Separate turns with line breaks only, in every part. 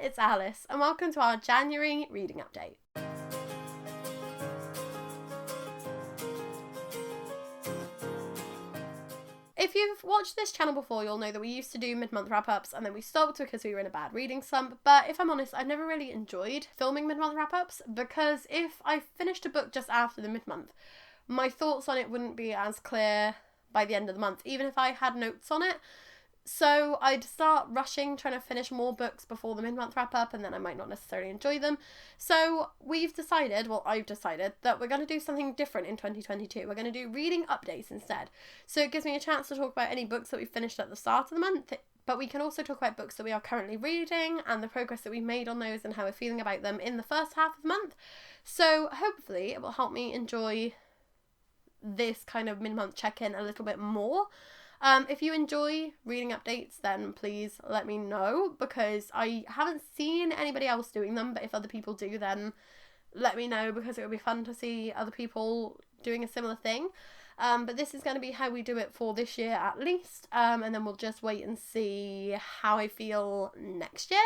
it's Alice, and welcome to our January reading update. If you've watched this channel before, you'll know that we used to do mid-month wrap-ups and then we stopped because we were in a bad reading slump, but if I'm honest, I've never really enjoyed filming mid-month wrap-ups because if I finished a book just after the mid-month, my thoughts on it wouldn't be as clear by the end of the month, even if I had notes on it. So I'd start rushing, trying to finish more books before the mid-month wrap-up, and then I might not necessarily enjoy them. So I've decided that we're going to do something different in 2022. We're going to do reading updates instead. So it gives me a chance to talk about any books that we finished at the start of the month, but we can also talk about books that we are currently reading and the progress that we made on those and how we're feeling about them in the first half of the month. So hopefully it will help me enjoy this kind of mid-month check-in a little bit more. If you enjoy reading updates, then please let me know, because I haven't seen anybody else doing them, but if other people do, then let me know, because it would be fun to see other people doing a similar thing. But this is going to be how we do it for this year at least, and then we'll just wait and see how I feel next year.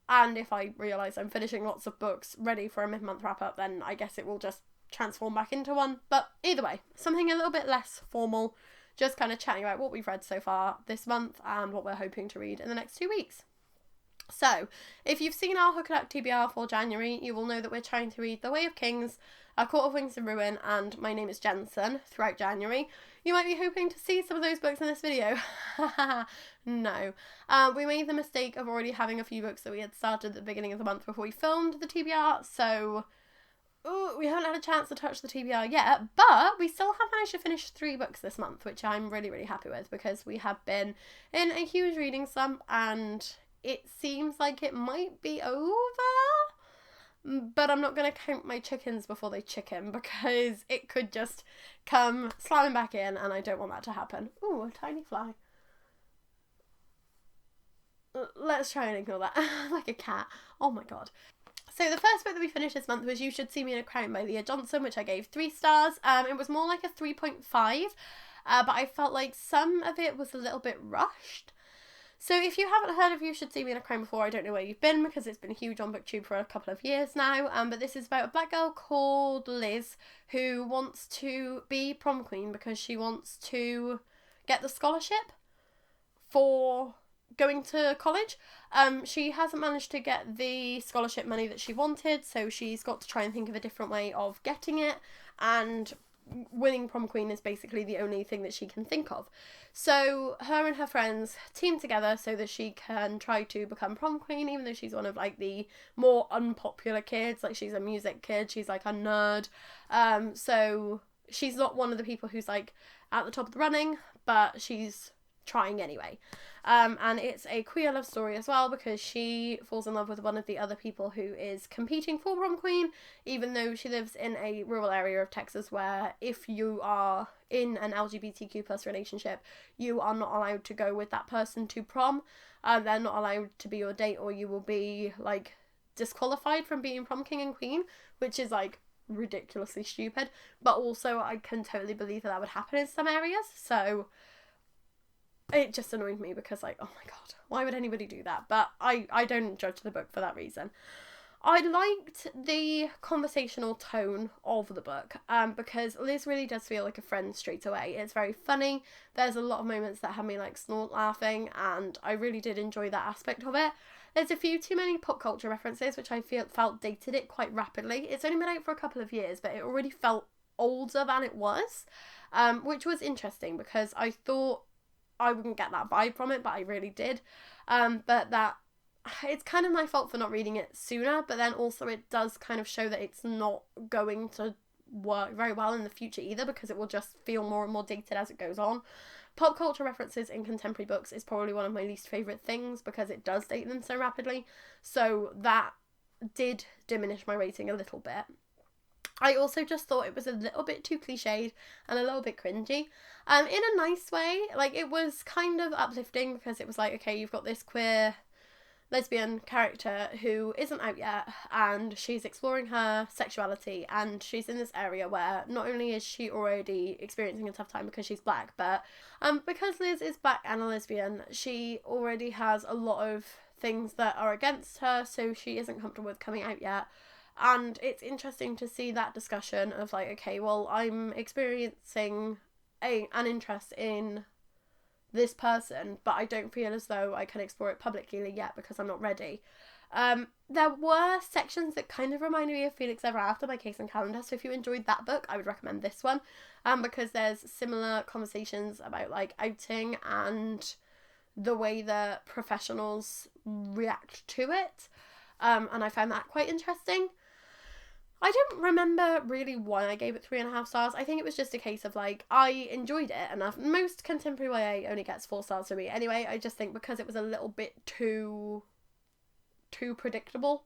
And if I realise I'm finishing lots of books ready for a mid-month wrap-up, then I guess it will just transform back into one. But either way, something a little bit less formal, just kind of chatting about what we've read so far this month and what we're hoping to read in the next 2 weeks. So, if you've seen our Hook It Up TBR for January, you will know that we're trying to read The Way of Kings, A Court of Wings and Ruin, and My Name is Jensen throughout January. You might be hoping to see some of those books in this video. No. We made the mistake of already having a few books that we had started at the beginning of the month before we filmed the TBR, so we haven't had a chance to touch the TBR yet, but we still have managed to finish 3 books this month, which I'm really, really happy with, because we have been in a huge reading slump and it seems like it might be over, but I'm not going to count my chickens before they chicken, because it could just come slamming back in and I don't want that to happen. Ooh, a tiny fly. Let's try and ignore that. Like a cat. Oh my god. So the first book that we finished this month was You Should See Me in a Crown by Leah Johnson, which I gave 3 stars. It was more like a 3.5, but I felt like some of it was a little bit rushed. So if you haven't heard of You Should See Me in a Crown before, I don't know where you've been, because it's been huge on BookTube for a couple of years now. But this is about a black girl called Liz who wants to be prom queen because she wants to get the scholarship for going to college. She hasn't managed to get the scholarship money that she wanted, so she's got to try and think of a different way of getting it, and winning prom queen is basically the only thing that she can think of. So her and her friends team together so that she can try to become prom queen, even though she's one of like the more unpopular kids. Like, she's a music kid, she's like a nerd, so she's not one of the people who's like at the top of the running, but she's trying anyway. And it's a queer love story as well, because she falls in love with one of the other people who is competing for prom queen, even though she lives in a rural area of Texas where if you are in an LGBTQ plus relationship, you are not allowed to go with that person to prom. They're not allowed to be your date, or you will be like disqualified from being prom king and queen, which is like ridiculously stupid, but also I can totally believe that would happen in some areas. So it just annoyed me, because like, oh my god, why would anybody do that? But I don't judge the book for that reason. I liked the conversational tone of the book, because Liz really does feel like a friend straight away. It's very funny. There's a lot of moments that have me like snort laughing, and I really did enjoy that aspect of it. There's a few too many pop culture references, which I felt dated it quite rapidly. It's only been out for a couple of years, but it already felt older than it was, which was interesting, because I thought I wouldn't get that vibe from it, but I really did. But that it's kind of my fault for not reading it sooner, but then also it does kind of show that it's not going to work very well in the future either, because it will just feel more and more dated as it goes on. Pop culture references in contemporary books is probably one of my least favourite things, because it does date them so rapidly, so that did diminish my rating a little bit. I also just thought it was a little bit too cliched and a little bit cringy, in a nice way. Like, it was kind of uplifting, because it was like, okay, you've got this queer lesbian character who isn't out yet, and she's exploring her sexuality, and she's in this area where not only is she already experiencing a tough time because she's black, but because Liz is black and a lesbian, she already has a lot of things that are against her, so she isn't comfortable with coming out yet. And it's interesting to see that discussion of like, okay, well, I'm experiencing an interest in this person, but I don't feel as though I can explore it publicly yet because I'm not ready. There were sections that kind of reminded me of Felix Ever After by Case and Calendar, so if you enjoyed that book, I would recommend this one, because there's similar conversations about like outing and the way that professionals react to it, and I found that quite interesting. I don't remember really why I gave it 3.5 stars. I think it was just a case of like, I enjoyed it enough. Most contemporary YA only gets 4 stars for me anyway. I just think because it was a little bit too predictable,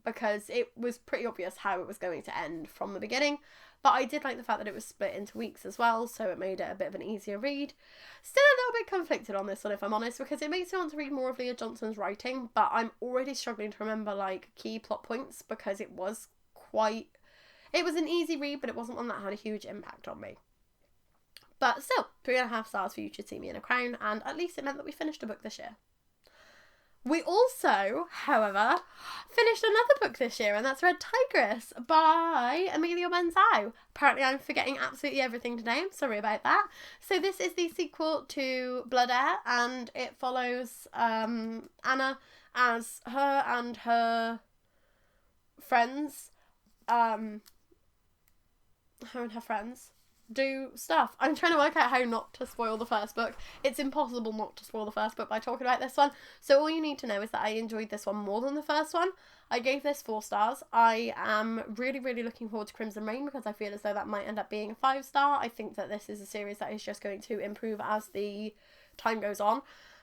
because it was pretty obvious how it was going to end from the beginning. But I did like the fact that it was split into weeks as well, so it made it a bit of an easier read. Still a little bit conflicted on this one, if I'm honest, because it makes me want to read more of Leah Johnson's writing, but I'm already struggling to remember like key plot points because it was an easy read, but it wasn't one that had a huge impact on me. But still, 3.5 stars for You Should See Me in a Crown, and at least it meant that we finished a book this year. We also, however, finished another book this year, and that's Red Tigress by Amelia Wenzhou. Apparently I'm forgetting absolutely everything today, I'm sorry about that. So this is the sequel to Blood Heir, and it follows Anna as her and her friends, do stuff. I'm trying to work out how not to spoil the first book. It's impossible not to spoil the first book by talking about this one. So all you need to know is that I enjoyed this one more than the first one. I gave this 4 stars. I am really, really looking forward to Crimson Reign because I feel as though that might end up being a 5 star. I think that this is a series that is just going to improve as the time goes on.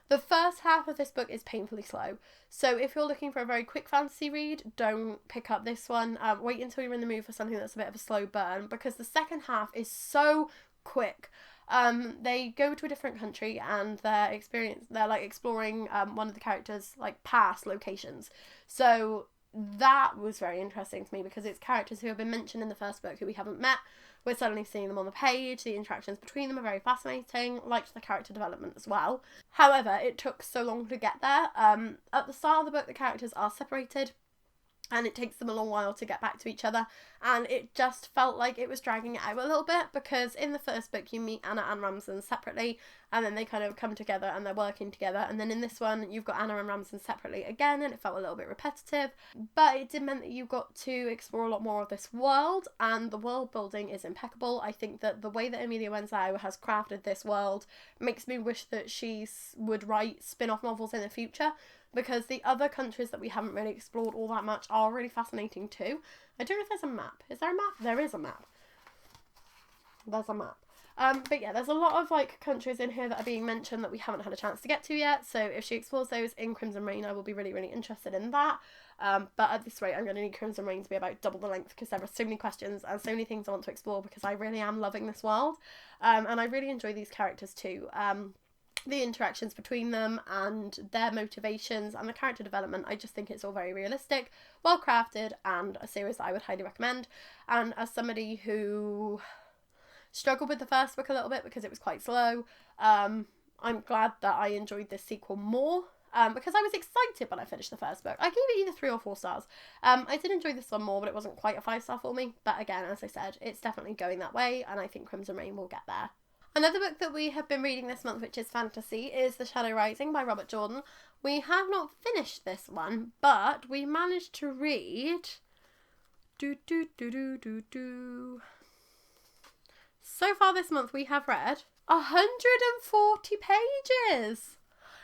The first half of this book is painfully slow. So if you're looking for a very quick fantasy read, don't pick up this one. Wait until you're in the mood for something that's a bit of a slow burn, because the second half is so quick. They go to a different country and they're like exploring one of the characters' like past locations. So that was very interesting to me because it's characters who have been mentioned in the first book who we haven't met. We're suddenly seeing them on the page. The interactions between them are very fascinating. Liked the character development as well. However, it took so long to get there. At the start of the book, the characters are separated and it takes them a long while to get back to each other, and it just felt like it was dragging it out a little bit because in the first book you meet Anna and Ramson separately and then they kind of come together and they're working together, and then in this one you've got Anna and Ramson separately again, and it felt a little bit repetitive, but it did mean that you got to explore a lot more of this world, and the world building is impeccable. I think that the way that Amelia Wenzhou has crafted this world makes me wish that she would write spin-off novels in the future, because the other countries that we haven't really explored all that much are really fascinating too. I don't know if there's a map. Is there a map? There is a map. There's a map. But yeah, there's a lot of like countries in here that are being mentioned that we haven't had a chance to get to yet. So if she explores those in Crimson Reign, I will be really, really interested in that. But at this rate, I'm going to need Crimson Reign to be about double the length because there are so many questions and so many things I want to explore because I really am loving this world. And I really enjoy these characters too. The interactions between them and their motivations and the character development, I just think it's all very realistic, well crafted, and a series that I would highly recommend. And as somebody who struggled with the first book a little bit because it was quite slow, I'm glad that I enjoyed this sequel more, because I was excited when I finished the first book. I gave it either 3 or 4 stars. I did enjoy this one more, but it wasn't quite a 5 star for me. But again, as I said, it's definitely going that way, and I think Crimson Reign will get there. Another book that we have been reading this month, which is fantasy, is The Shadow Rising by Robert Jordan. We have not finished this one, but we managed to read... So far this month we have read 140 pages!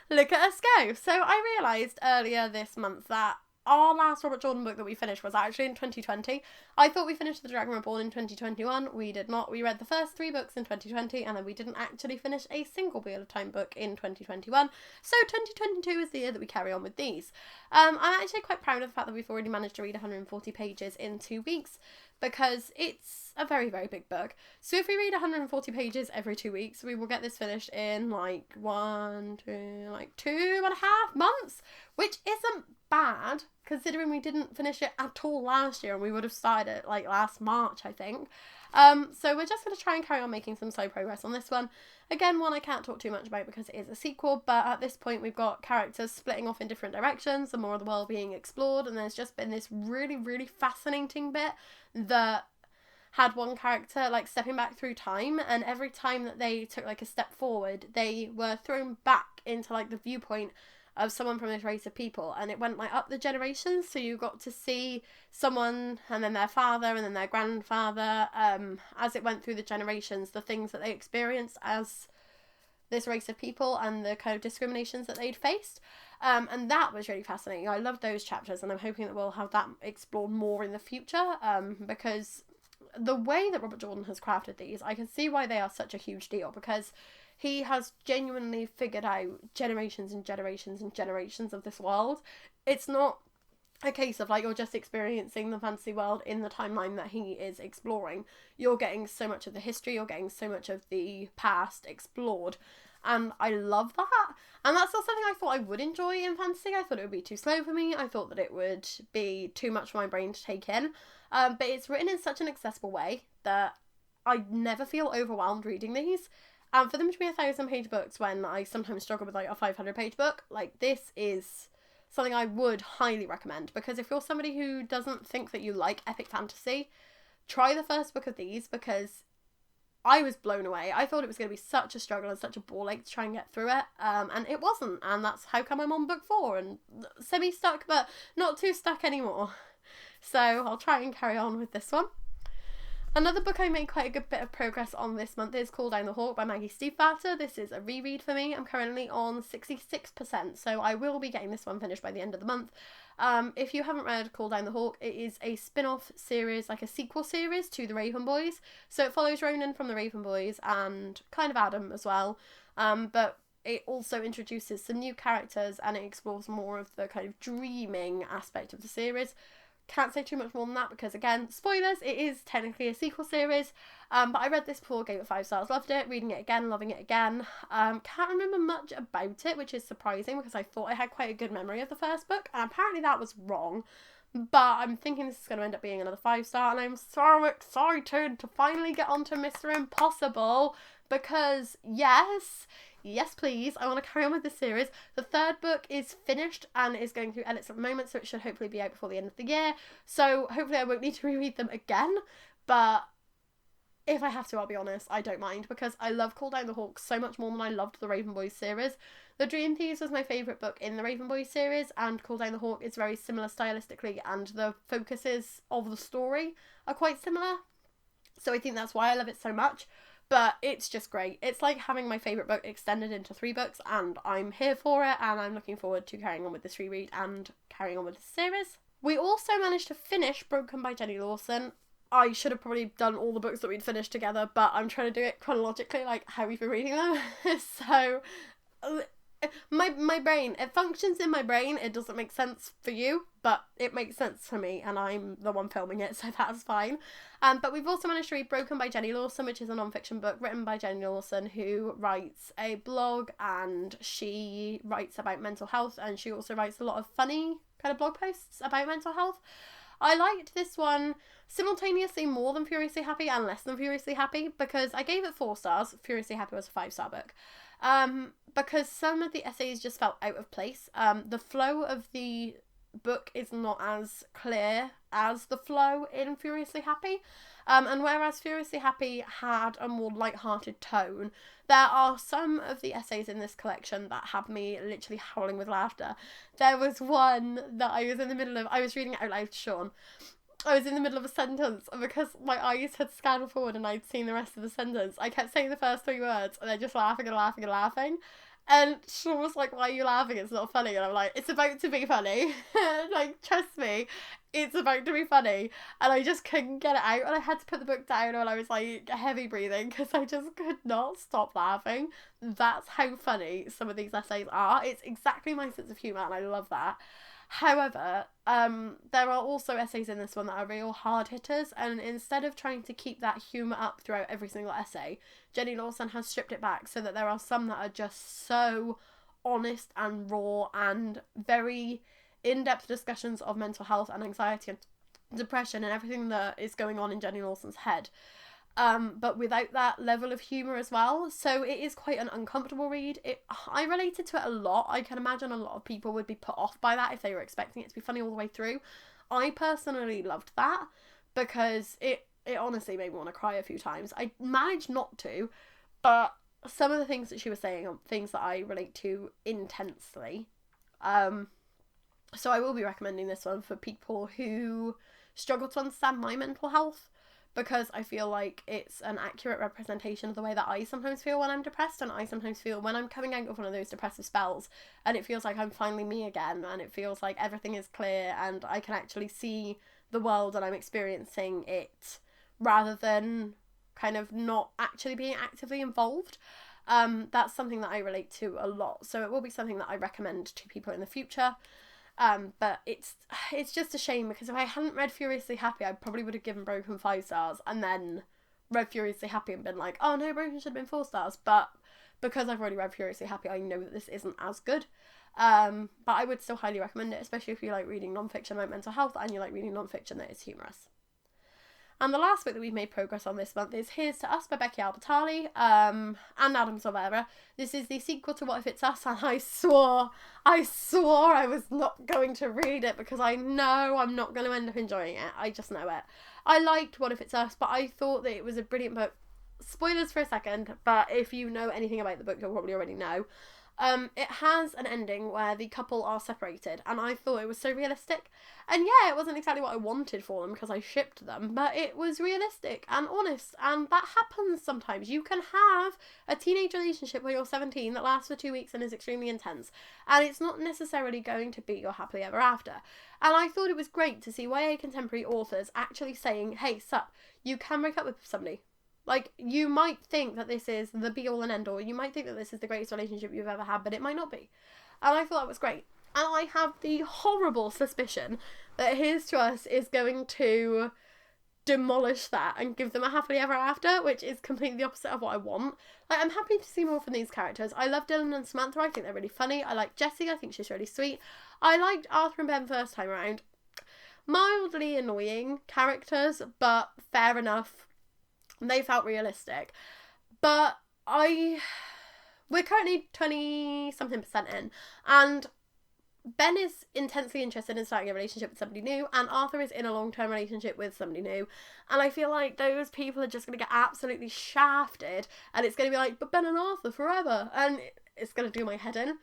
Look at us go! So I realised earlier this month that our last Robert Jordan book that we finished was actually in 2020. I thought we finished The Dragon Reborn in 2021. We did not. We read the first 3 books in 2020 and then we didn't actually finish a single Wheel of Time book in 2021. So 2022 is the year that we carry on with these. I'm actually quite proud of the fact that we've already managed to read 140 pages in 2 weeks because it's a very, very big book. So if we read 140 pages every 2 weeks, we will get this finished in like 2.5 months, which isn't bad considering we didn't finish it at all last year, and we would have started it like last March, I think. So we're just going to try and carry on making some slow progress on this one. Again, one I can't talk too much about because it is a sequel, but at this point we've got characters splitting off in different directions and more of the world being explored, and there's just been this really, really fascinating bit that had one character like stepping back through time, and every time that they took like a step forward, they were thrown back into like the viewpoint of someone from this race of people, and it went like up the generations, so you got to see someone and then their father and then their grandfather, as it went through the generations, the things that they experienced as this race of people and the kind of discriminations that they'd faced, and that was really fascinating. I loved those chapters, and I'm hoping that we'll have that explored more in the future, because the way that Robert Jordan has crafted these, I can see why they are such a huge deal, because he has genuinely figured out generations and generations and generations of this world. It's not a case of like you're just experiencing the fantasy world in the timeline that he is exploring. You're getting so much of the history, you're getting so much of the past explored, and I love that. And that's not something I thought I would enjoy in fantasy. I thought it would be too slow for me. I thought that it would be too much for my brain to take in, but it's written in such an accessible way that I never feel overwhelmed reading these. And for them to be 1,000-page books when I sometimes struggle with like a 500-page book, like this is something I would highly recommend, because if you're somebody who doesn't think that you like epic fantasy, try the first book of these, because I was blown away. I thought it was going to be such a struggle and such a ball ache to try and get through it, and it wasn't, and that's how come I'm on book 4 and semi-stuck, but not too stuck anymore. So I'll try and carry on with this one. Another book I made quite a good bit of progress on this month is Call Down the Hawk by Maggie Stiefvater. This is a reread for me. I'm currently on 66%, so I will be getting this one finished by the end of the month. If you haven't read Call Down the Hawk, it is a spin-off series, like a sequel series to The Raven Boys. So it follows Ronan from The Raven Boys and kind of Adam as well, but it also introduces some new characters and it explores more of the kind of dreaming aspect of the series. Can't say too much more than that because, again, spoilers, it is technically a sequel series, but I read this before, gave it 5 stars, loved it, reading it again, loving it again. Can't remember much about it, which is surprising because I thought I had quite a good memory of the first book, and apparently that was wrong, but I'm thinking this is going to end up being another 5-star, and I'm so excited to finally get onto Mr. Impossible, because yes please, I want to carry on with this series. The 3rd book is finished and is going through edits at the moment, so it should hopefully be out before the end of the year, so hopefully I won't need to reread them again, but if I have to, I'll be honest, I don't mind, because I love Call Down the Hawk so much more than I loved the Raven Boys series. The Dream Thieves was my favourite book in the Raven Boys series, and Call Down the Hawk is very similar stylistically, and the focuses of the story are quite similar, so I think that's why I love it so much. But it's just great. It's like having my favourite book extended into 3 books, and I'm here for it, and I'm looking forward to carrying on with this reread and carrying on with this series. We also managed to finish Broken by Jenny Lawson. I should have probably done all the books that we'd finished together, but I'm trying to do it chronologically, like how we've been reading them. So my brain, it functions in my brain. It doesn't make sense for you, but it makes sense for me, and I'm the one filming it, so that's fine. But we've also managed to read Broken by Jenny Lawson, which is a non-fiction book written by Jenny Lawson, who writes a blog, and she writes about mental health, and she also writes a lot of funny kind of blog posts about mental health. I liked this one simultaneously more than Furiously Happy and less than Furiously Happy, because I gave it 4 stars. Furiously Happy was a 5-star book. Because some of the essays just felt out of place. The flow of the book is not as clear as the flow in Furiously Happy. And whereas Furiously Happy had a more light-hearted tone, there are some of the essays in this collection that have me literally howling with laughter. There was one that I was reading it out loud to Sean. I was in the middle of a sentence, and because my eyes had scanned forward and I'd seen the rest of the sentence, I kept saying the first 3 words, and then just laughing and laughing and laughing. And Sean was like, "Why are you laughing? It's not funny." And I'm like, "It's about to be funny." Like, trust me, it's about to be funny. And I just couldn't get it out, and I had to put the book down while I was like heavy breathing because I just could not stop laughing. That's how funny some of these essays are. It's exactly my sense of humour, and I love that. However, there are also essays in this one that are real hard hitters, and instead of trying to keep that humour up throughout every single essay, Jenny Lawson has stripped it back so that there are some that are just so honest and raw and very in-depth discussions of mental health and anxiety and depression and everything that is going on in Jenny Lawson's head. But without that level of humour as well. So it is quite an uncomfortable read. I related to it a lot. I can imagine a lot of people would be put off by that if they were expecting it to be funny all the way through. I personally loved that because it honestly made me want to cry a few times. I managed not to, but some of the things that she was saying are things that I relate to intensely. So I will be recommending this one for people who struggle to understand my mental health, because I feel like it's an accurate representation of the way that I sometimes feel when I'm depressed, and I sometimes feel when I'm coming out of one of those depressive spells and it feels like I'm finally me again, and it feels like everything is clear and I can actually see the world and I'm experiencing it rather than kind of not actually being actively involved. That's something that I relate to a lot, so it will be something that I recommend to people in the future. But it's just a shame, because if I hadn't read Furiously Happy, I probably would have given Broken 5 stars and then read Furiously Happy and been like, oh no, Broken should have been 4 stars. But because I've already read Furiously Happy, I know that this isn't as good. But I would still highly recommend it, especially if you like reading non-fiction about mental health and you like reading non-fiction that is humorous. And the last book that we've made progress on this month is Here's to Us by Becky Albertalli and Adam Silvera. This is the sequel to What If It's Us, and I swore I was not going to read it because I know I'm not going to end up enjoying it. I just know it. I liked What If It's Us, but I thought that it was a brilliant book. Spoilers for a second, but if you know anything about the book, you'll probably already know. It has an ending where the couple are separated, and I thought it was so realistic. And yeah, it wasn't exactly what I wanted for them because I shipped them, but it was realistic and honest, and that happens sometimes. You can have a teenage relationship where you're 17 that lasts for 2 weeks and is extremely intense, and it's not necessarily going to be your happily ever after. And I thought it was great to see YA contemporary authors actually saying, hey, sup, you can break up with somebody. Like, you might think that this is the be-all and end-all. You might think that this is the greatest relationship you've ever had, but it might not be. And I thought that was great. And I have the horrible suspicion that Here's to Us is going to demolish that and give them a happily ever after, which is completely the opposite of what I want. Like, I'm happy to see more from these characters. I love Dylan and Samantha. I think they're really funny. I like Jessie. I think she's really sweet. I liked Arthur and Ben first time around. Mildly annoying characters, but fair enough. They felt realistic. But we're currently 20-something% in, and Ben is intensely interested in starting a relationship with somebody new, and Arthur is in a long-term relationship with somebody new, and I feel like those people are just going to get absolutely shafted, and it's going to be like, but Ben and Arthur forever, and it's going to do my head in.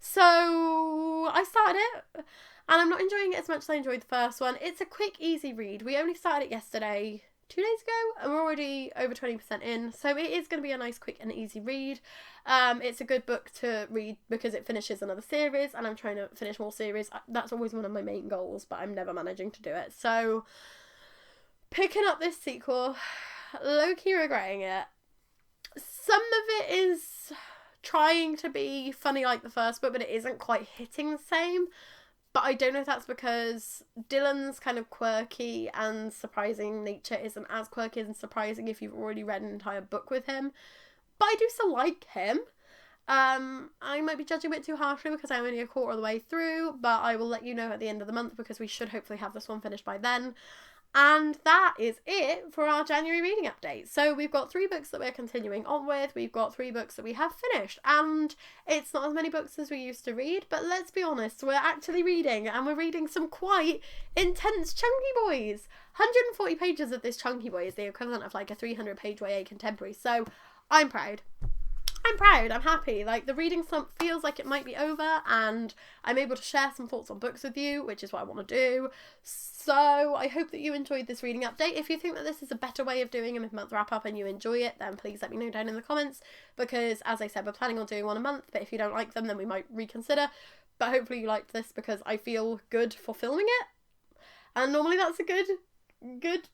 So I started it, and I'm not enjoying it as much as I enjoyed the first one. It's a quick, easy read. We only started it yesterday, 2 days ago, and we're already over 20% in, so it is going to be a nice, quick and easy read. It's a good book to read because it finishes another series, and I'm trying to finish more series. That's always one of my main goals, but I'm never managing to do it. So picking up this sequel, low-key regretting it. Some of it is trying to be funny like the first book, but it isn't quite hitting the same. But I don't know if that's because Dylan's kind of quirky and surprising nature isn't as quirky and surprising if you've already read an entire book with him. But I do still like him. I might be judging a bit too harshly because I'm only a quarter of the way through, but I will let you know at the end of the month because we should hopefully have this one finished by then. And that is it for our January reading update. So we've got 3 books that we're continuing on with. We've got 3 books that we have finished. And it's not as many books as we used to read, but let's be honest, we're actually reading, and we're reading some quite intense chunky boys. 140 pages of this chunky boy is the equivalent of like a 300-page YA contemporary. So I'm proud. I'm happy. Like, the reading slump feels like it might be over, and I'm able to share some thoughts on books with you, which is what I want to do. So I hope that you enjoyed this reading update. If you think that this is a better way of doing a mid-month wrap-up and you enjoy it, then please let me know down in the comments, because as I said, we're planning on doing one a month, but if you don't like them, then we might reconsider. But hopefully you liked this because I feel good for filming it, and normally that's a good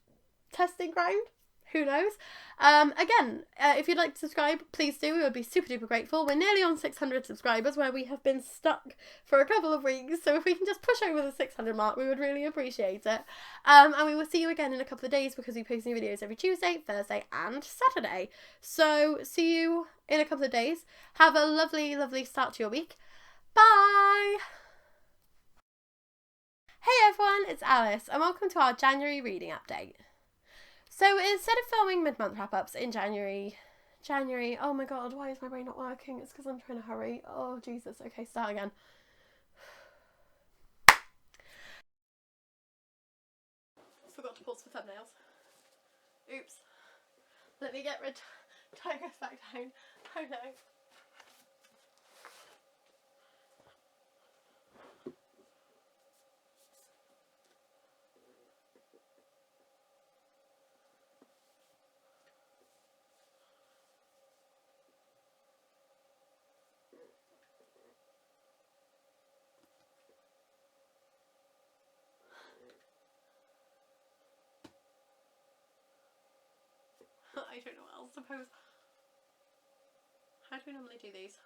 testing ground. Who knows? Again, if you'd like to subscribe, please do. We would be super duper grateful. We're nearly on 600 subscribers, where we have been stuck for a couple of weeks. So if we can just push over the 600 mark, we would really appreciate it. And we will see you again in a couple of days because we post new videos every Tuesday, Thursday and Saturday. So see you in a couple of days. Have a lovely, lovely start to your week. Bye! it's Alice, and welcome to our January reading update. So instead of filming mid-month wrap-ups in January, oh my god, why is my brain not working? It's because I'm trying to hurry. Oh, Jesus. Okay, start again. Forgot to pause for thumbnails. Oops. Let me get Tigress back down. Oh no. I don't know what else to pose. How do we normally do these?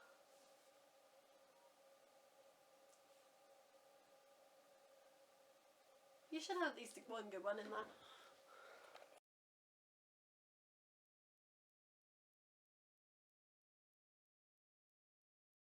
You should have at least one good one in there.